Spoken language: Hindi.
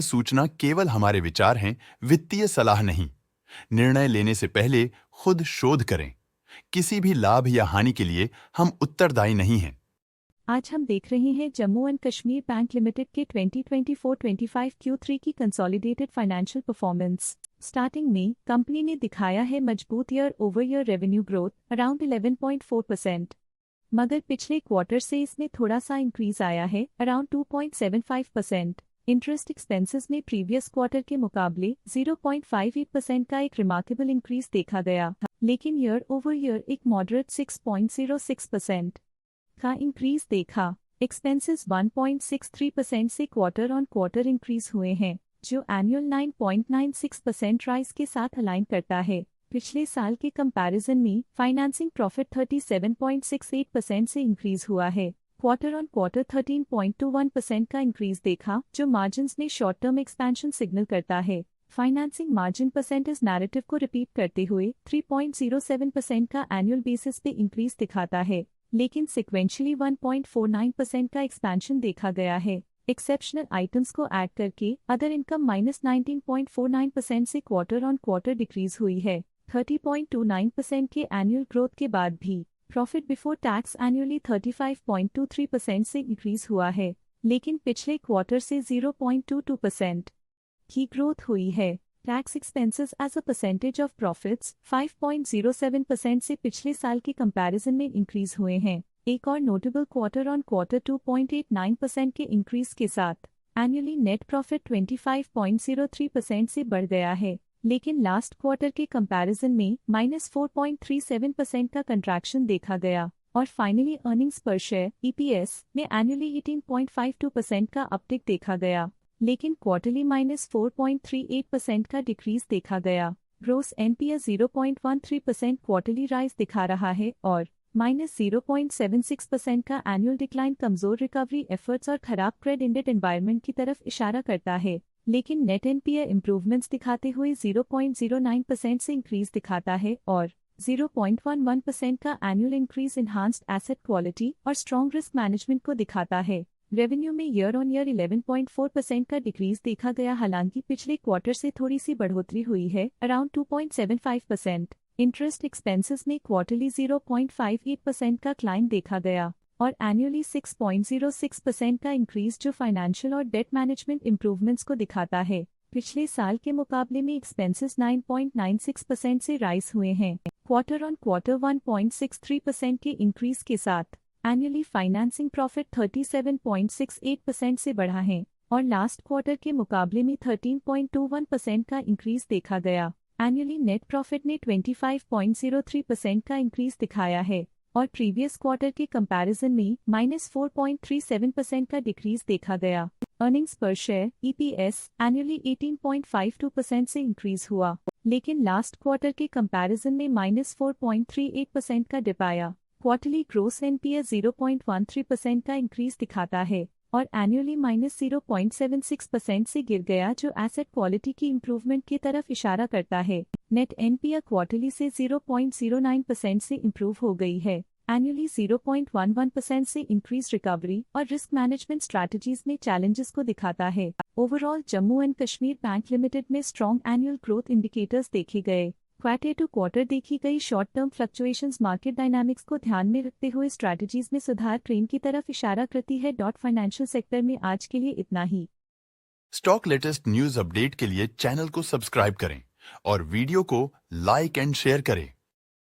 सूचना केवल हमारे विचार हैं, वित्तीय सलाह नहीं। निर्णय लेने से पहले खुद शोध करें। किसी भी लाभ या हानि के लिए हम उत्तरदायी नहीं हैं। आज हम देख रहे हैं Jammu and Kashmir bank limited के 2024-25 Q3 की कंसोलिडेटेड फाइनेंशियल परफॉर्मेंस। स्टार्टिंग में कंपनी ने दिखाया है मजबूत year over year revenue growth around 11.4%, मगर पिछले क्वार्टर से इसमें थोड़ा सा इंक्रीज आया है अराउंड 2.75%। इंटरेस्ट एक्सपेंसेस में प्रीवियस क्वार्टर के मुकाबले 0.58% का एक रिमार्केबल इंक्रीज देखा गया, लेकिन ईयर ओवर ईयर एक मॉडरेट 6.06% का इंक्रीज देखा। एक्सपेंसेस 1.63% से क्वार्टर ऑन क्वार्टर इंक्रीज हुए हैं, जो एनुअल 9.96% राइज के साथ अलाइन करता है। पिछले साल के कंपैरिजन में फाइनेंसिंग प्रॉफिट 37.68% से इंक्रीज हुआ है। क्वार्टर ऑन क्वार्टर 13.21% का इंक्रीज देखा, जो मार्जिन्स में शॉर्ट टर्म एक्सपेंशन सिग्नल करता है। फाइनेंसिंग मार्जिन परसेंटेज नैरेटिव को रिपीट करते हुए 3.07% का एनुअल बेसिस पे इंक्रीज दिखाता है, लेकिन सिक्वेंशली 1.49% का एक्सपेंशन देखा गया है। एक्सेप्शनल आइटम्स को ऐड करके अदर इनकम -19.49% से क्वार्टर ऑन क्वार्टर डिक्रीज हुई है। 30.29% के एनुअल ग्रोथ के बाद भी प्रॉफिट बिफोर टैक्स एनुअली 35.23% से इंक्रीज हुआ है, लेकिन पिछले क्वार्टर से 0.22% की ग्रोथ हुई है। Tax expenses as a percentage of profits 5.07% से पिछले साल के कंपैरिजन में इंक्रीज हुए हैं। एक और नोटेबल क्वार्टर ऑन क्वार्टर 2.89% के इंक्रीज के साथ एनुअली नेट प्रॉफिट 25.03% से बढ़ गया है, लेकिन लास्ट क्वार्टर के कंपैरिजन में -4.37% का कंट्रैक्शन देखा गया। और फाइनली अर्निंग्स पर शेयर EPS में एनुअली 18.52% का अपटिक देखा गया, लेकिन क्वार्टरली -4.38% का डिक्रीज देखा गया। ग्रोस NPA 0.13% क्वार्टरली राइज दिखा रहा है और -0.76% का एनुअल डिक्लाइन कमजोर रिकवरी एफर्ट्स और खराब क्रेडिट एनवायरनमेंट की तरफ इशारा करता है, लेकिन नेट NPA इंप्रूवमेंट्स दिखाते हुए 0.09% से इंक्रीज दिखाता है और 0.11% का annual increase enhanced asset quality और स्ट्रॉन्ग रिस्क मैनेजमेंट को दिखाता है। रेवेन्यू में ईयर ऑन ईयर 11.4% का डिक्रीज देखा गया, हालांकि पिछले क्वार्टर से थोड़ी सी बढ़ोतरी हुई है अराउंड 2.75%। इंटरेस्ट एक्सपेंसेस में क्वार्टरली 0.58% का क्लाइम देखा गया और एनुअली 6.06% का इंक्रीज, जो फाइनेंशियल और डेट मैनेजमेंट इंप्रूवमेंट्स को दिखाता है। पिछले साल के मुकाबले में एक्सपेंसेस 9.96% से राइज हुए हैं। क्वार्टर ऑन क्वार्टर 1.63% के इंक्रीज के साथ एनुअली फाइनेंसिंग प्रॉफिट 37.68% से बढ़ा है और लास्ट क्वार्टर के मुकाबले में 13.21% का इंक्रीज देखा गया। एनुअली नेट प्रॉफिट ने 25.03% का इंक्रीज दिखाया है और प्रीवियस क्वार्टर के कंपैरिजन में -4.37% का डिक्रीज देखा गया। अर्निंग्स पर शेयर EPS एनुअली 18.52% से इंक्रीज हुआ, लेकिन लास्ट क्वार्टर के कंपैरिजन में -4.38% का डिप आया। क्वार्टरली ग्रोस NPA 0.13% का इंक्रीज दिखाता है और एनुअली -0.76% से गिर गया, जो एसेट क्वालिटी की इंप्रूवमेंट की तरफ इशारा करता है। नेट NPA क्वार्टरली से 0.09% से इंप्रूव हो गई है, एनुअली 0.11% से इंक्रीज रिकवरी और रिस्क मैनेजमेंट स्ट्रैटेजीज में चैलेंजेस को दिखाता है। Overall Jammu and Kashmir bank limited में स्ट्रॉन्ग एनुअल ग्रोथ इंडिकेटर्स देखे गए। क्वार्टर टू क्वार्टर देखी गई short term fluctuations market dynamics को ध्यान में रखते हुए स्ट्रैटेजीज में सुधार ट्रेंड की तरफ इशारा करती है। फाइनेंशियल सेक्टर में आज के लिए इतना ही। स्टॉक लेटेस्ट न्यूज अपडेट के लिए चैनल को सब्सक्राइब करें और वीडियो को लाइक एंड शेयर करें।